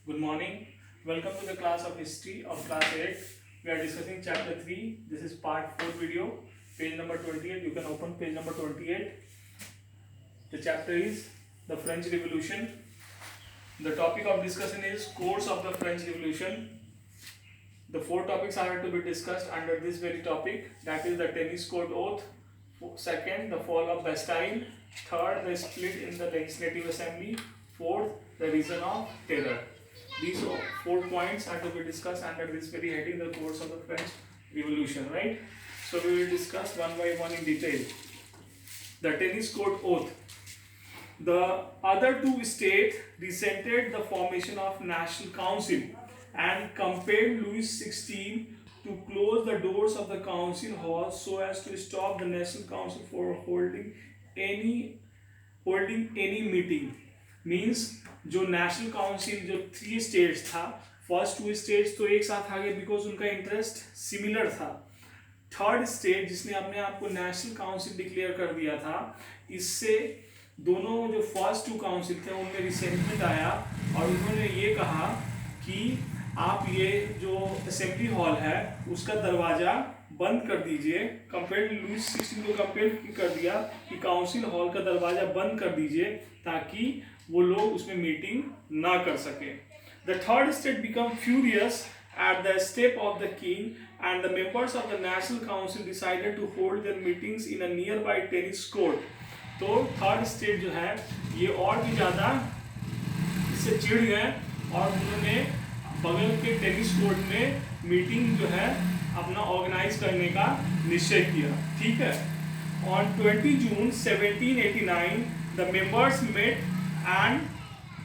Good morning. Welcome to the class of history of class 8. We are discussing chapter 3. This is part 4 video, page number 28. You can open page number 28. The chapter is the French Revolution. The topic of discussion is course of the French Revolution. The four topics are to be discussed under this very topic, that is the tennis court oath. Second, the fall of Bastille. Third, the split in the legislative assembly. Fourth, the reason of terror. These 4 points are to be discussed under this very heading, the course of the French Revolution, right? So we will discuss one by one in detail. The tennis court oath. The other two states resented the formation of National Council and compelled Louis XVI to close the doors of the council hall so as to stop the National Council for holding any meeting. Means जो national council जो 3 states था, first 2 states तो एक साथ आ गए because उनका interest similar था. Third state जिसने अपने आप को नेशनल काउंसिल डिक्लेयर कर दिया था, इससे दोनों जो फर्स्ट 2 काउंसिल थे उनमें रिसेंटमेंट आया और उन्होंने ये कहा कि आप ये जो असेंबली हॉल है उसका दरवाज़ा बंद कर दीजिए. कंपेयर लुइस 16 को कंपेयर कर दिया कि काउंसिल हॉल का दरवाज़ा बंद कर दीजिए ताकि वो लोग उसमें मीटिंग ना कर सके. The third state become furious at the step of the king and the members of the national council decided to hold their meetings in a nearby tennis court. तो थर्ड स्टेट जो है ये और भी ज़्यादा इससे चिढ़ गए और उन्होंने बगल के टेनिस कोर्ट में मीटिंग जो है अपना ऑर्गेनाइज करने का निश्चय किया. ठीक है. On 20 June 1789 the members met and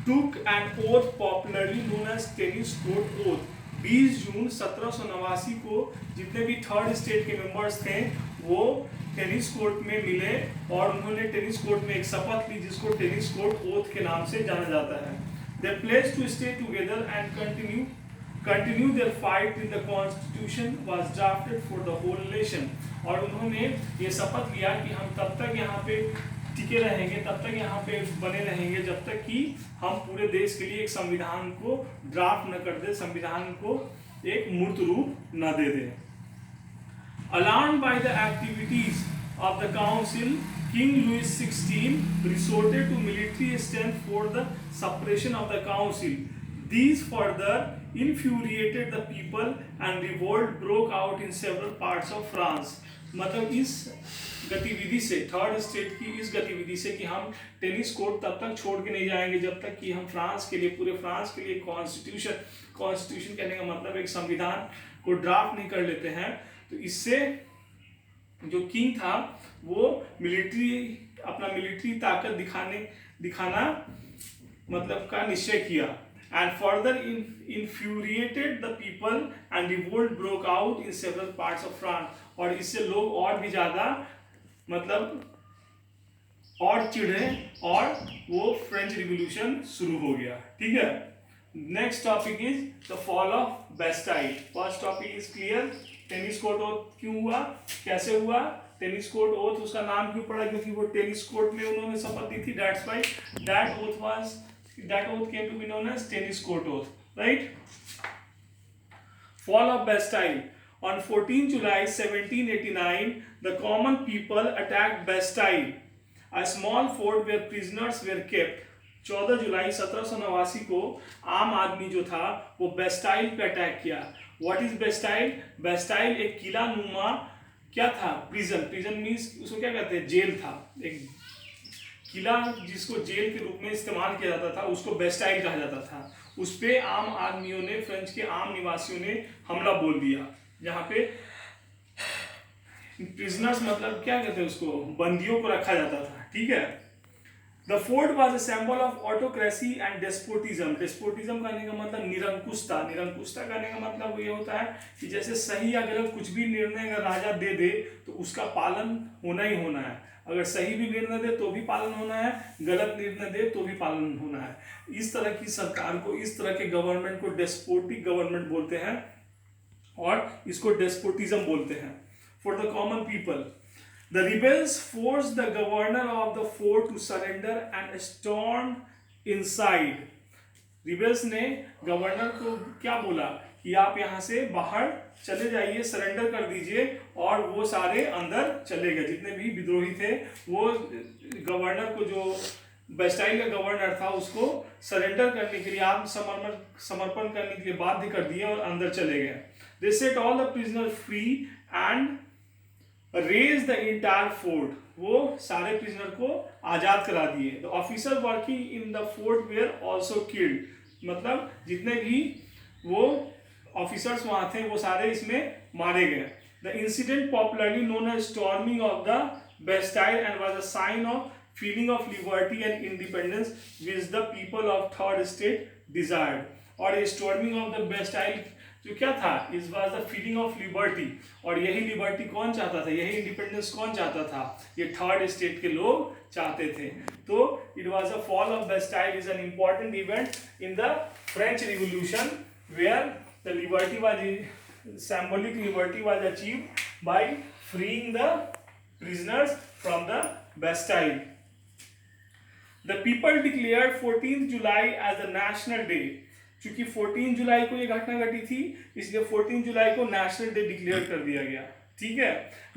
took an oath popularly known as tennis court oath. 20 जून 1789 को जितने भी थर्ड स्टेट के मेंबर्स थे वो टेनिस कोर्ट में मिले और उन्होंने टेनिस कोर्ट में एक शपथ ली जिसको टेनिस कोर्ट ओथ के नाम से जाना जाता है. They pledged to stay together and continue their fight till the constitution was drafted for the whole nation. और उन्होंने ये शपथ लिया कि हम तब तक यहाँ पे टिके रहेंगे, तब तक यहाँ पे बने रहेंगे जब तक कि हम पूरे देश के लिए एक संविधान को ड्राफ्ट न कर दे, संविधान को एक मूर्त रूप न दे दे. Alarmed by the activities of the council, King Louis XVI resorted to military strength for the suppression of the council. These further infuriated the people and revolt broke out in several parts of France. मतलब इस गतिविधि से, third state की इस गतिविधि से कि हम टेनिस कोर्ट तब तक छोड़ के नहीं जाएंगे जब तक कि हम फ्रांस के लिए, पूरे फ्रांस के लिए कॉन्स्टिट्यूशन कहने का मतलब एक संविधान को ड्राफ्ट नहीं कर लेते हैं. तो इससे जो किंग था वो अपना मिलिट्री ताकत दिखाना मतलब का निश्चय किया. And further infuriated the people and revolt broke out in several parts of France. और इससे लोग और भी ज़्यादा मतलब और चिढ़े और वो फ्रेंच रिवॉल्यूशन शुरू हो गया. ठीक है. Next topic is the fall of Bastille. First topic is clear. Tennis court oath क्यों हुआ, कैसे हुआ, टेनिस कोर्ट ओथ उसका नाम क्यों पड़ा, क्योंकि वो टेनिस कोर्ट में उन्होंने शपथ दी थी. That's why that oath came to be known as tennis court oath, right? Fall of Bastille. On 14 July 1789 the common people attacked Bastille, a small fort where prisoners were kept. 14 जुलाई 1789 को आम आदमी जो था वो बेस्टाइल पे attack किया. What is Bastille? Bastille एक किला नुमा क्या था, प्रिजन मीन्स उसको क्या कहते हैं, जेल था. एक किला जिसको जेल के रूप में इस्तेमाल किया जाता था उसको बेस्टाइल कहा जाता था. उस पे आम आदमियों ने, फ्रेंच के आम निवासियों ने हमला बोल दिया. जहाँ पे प्रिजनर्स मतलब क्या कहते हैं उसको, बंदियों को रखा जाता था. ठीक है. The fort was a symbol of autocracy and despotism. Despotism कहने का मतलब निरंकुशता. निरंकुशता कहने का मतलब ये होता है कि जैसे सही या गलत कुछ भी निर्णय अगर राजा दे दे तो उसका पालन होना ही होना है. अगर सही भी निर्णय दे तो भी पालन होना है, गलत निर्णय दे तो भी पालन होना है. इस तरह की सरकार को, इस तरह के गवर्नमेंट को डेस्पोटिक गवर्नमेंट बोलते हैं और इसको डेस्पोटिज्म बोलते हैं. For the common people The rebels forced the governor of the fort to surrender and stormed inside. Rebels ने गवर्नर को क्या बोला कि आप यहाँ से बाहर चले जाइए, सरेंडर कर दीजिए, और वो सारे अंदर चले गए। जितने भी विद्रोही थे वो गवर्नर को, जो बेस्टाइल का गवर्नर था, उसको सरेंडर करने के लिए, समर्पण करने के लिए बाध्य कर दिए और अंदर चले गए। They set all the prisoner free and raze the entire fort, वो सारे प्रिजनर को आजाद करा दिए। The officer working in the fort were also killed, मतलब जितने भी वो ऑफिसर्स वहां थे वो सारे इसमें मारे गए। The incident popularly known as storming of the Bastille and was a sign of feeling of liberty and independence which the people of third state desired. और ये स्टॉर्मिंग ऑफ द बेस्टाइल जो क्या था, इस was the feeling of liberty, और यही liberty कौन चाहता था, यही इंडिपेंडेंस कौन चाहता था, ये थर्ड स्टेट के लोग चाहते थे। तो it was a fall of Bastille is an important event in the French revolution where the liberty was, symbolic liberty was achieved by freeing the prisoners from the Bastille. The people declared 14th July as a national day. चूंकि 14 जुलाई को ये घटना घटी थी, इसलिए 14 जुलाई को national day declare कर दिया गया। ठीक है।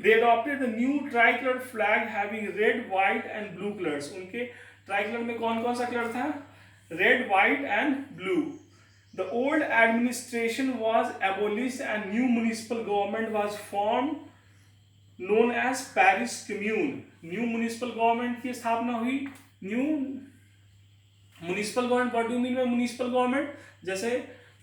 They adopted the new tricolor flag having red, white and blue colors. उनके ट्राइकलर में कौन कौन सा कलर था? Red, white and blue. The old administration was abolished and new municipal government was formed known as Paris Commune. New municipal government की स्थापना हुई। New municipal government, what do you mean by municipal government? जैसे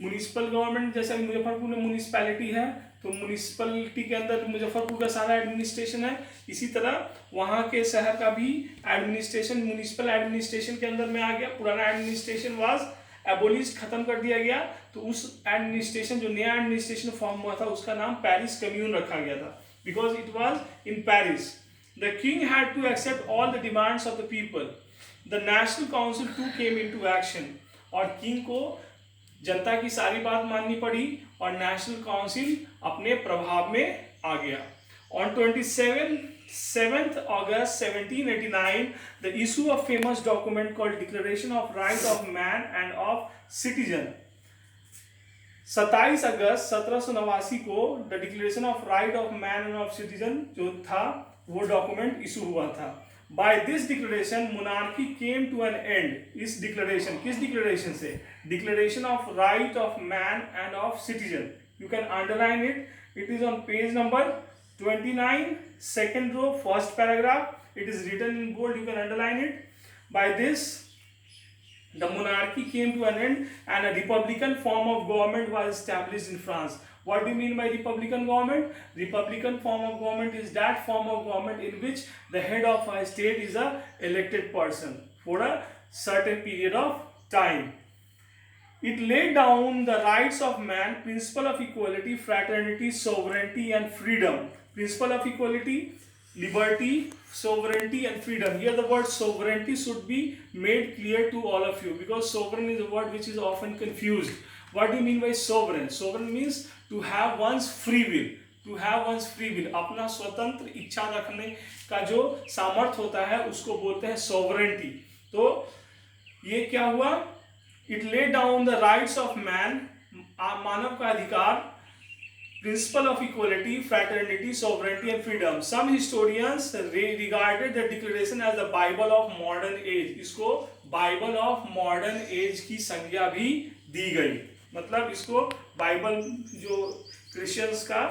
municipal government, जैसे मुजफ्फरपुर में municipality है तो municipality के अंदर मुजफ्फरपुर का सारा एडमिनिस्ट्रेशन है, इसी तरह वहाँ के शहर का भी एडमिनिस्ट्रेशन म्यूनिसिपल एडमिनिस्ट्रेशन के अंदर में आ गया। पुराना एडमिनिस्ट्रेशन वाज एबोलिश, खत्म कर दिया गया, तो उस एडमिनिस्ट्रेशन, जो नया एडमिनिस्ट्रेशन फॉर्म हुआ था, उसका नाम पेरिस कम्यून रखा गया था, because it was in Paris. The king had to accept all the demands of the people. The national council too came into action, और किंग को जनता की सारी बात माननी पड़ी और नेशनल काउंसिल अपने प्रभाव में आ गया। On 7th August 1789, the issue of famous document called Declaration of Right of Man and of Citizen. 27 अगस्त 1789 को the declaration of right of man and of citizen जो था वो डॉक्यूमेंट इशू हुआ था। By this declaration monarchy came to an end. इस declaration, किस declaration से? Declaration of right of man and of citizen. You can underline it, it is on page number 29, second row, first paragraph. It is written in bold, you can underline it. By this, the monarchy came to an end and a republican form of government was established in France. What do you mean by republican government? Republican form of government is that form of government in which the head of a state is a elected person for a certain period of time. It laid down the rights of man, principle of equality, fraternity, sovereignty and freedom. Principle of equality, liberty, sovereignty and freedom. Here the word sovereignty should be made clear to all of you, because sovereign is a word which is often confused. What do you mean by sovereign? Sovereign means to have one's free will. To have one's free will, अपना स्वतंत्र इच्छा रखने का जो सामर्थ्य होता है उसको बोलते हैं sovereignty. तो ये क्या हुआ? It laid down the rights of man, मानव का अधिकार, principle of equality, fraternity, sovereignty and freedom. Some historians regarded the declaration as the Bible of modern age. इसको Bible of modern age की संज्ञा भी दी गई। मतलब इसको बाइबल, जो क्रिश्चियंस का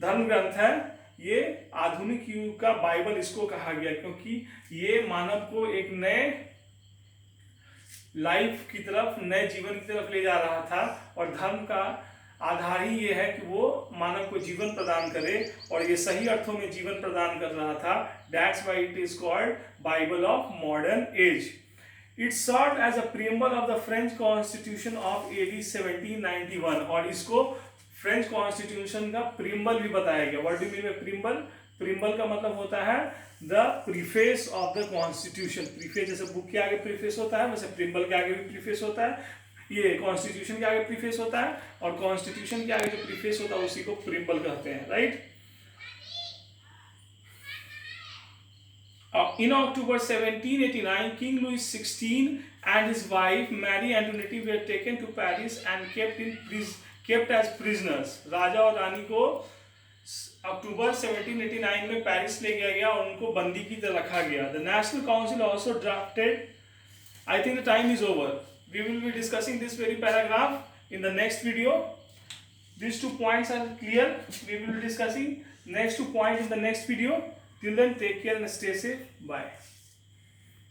धर्म ग्रंथ है, ये आधुनिक युग का बाइबल इसको कहा गया, क्योंकि ये मानव को एक नए लाइफ की तरफ, नए जीवन की तरफ ले जा रहा था, और धर्म का आधार ही ये है कि वो मानव को जीवन प्रदान करे, और ये सही अर्थों में जीवन प्रदान कर रहा था। That's why it is called Bible of modern age. It served as a preamble of the French Constitution of AD 1791, और इसको फ्रेंच कॉन्स्टिट्यूशन का प्रीम्बल भी बताया गया। What do you mean by preamble? Preamble का मतलब होता है the preface of the constitution. Preface, जैसे बुक के आगे प्रीफेस होता है, वैसे प्रीम्बल के आगे भी प्रीफेस होता है, ये कॉन्स्टिट्यूशन के आगे प्रीफेस होता है, और कॉन्स्टिट्यूशन के आगे जो प्रीफेस होता है उसी को प्रीम्बल कहते हैं, right. In October 1789, King Louis XVI and his wife Marie Antoinette were taken to Paris and kept as prisoners. राजा और रानी को अक्टूबर 1789 में पेरिस ले गया गया और उनको बंदी की तरह रखा गया. The National Council also drafted. I think the time is over. We will be discussing this very paragraph in the next video. These 2 points are clear. We will be discussing next 2 points in the next video. Till then, take care and stay safe. Bye.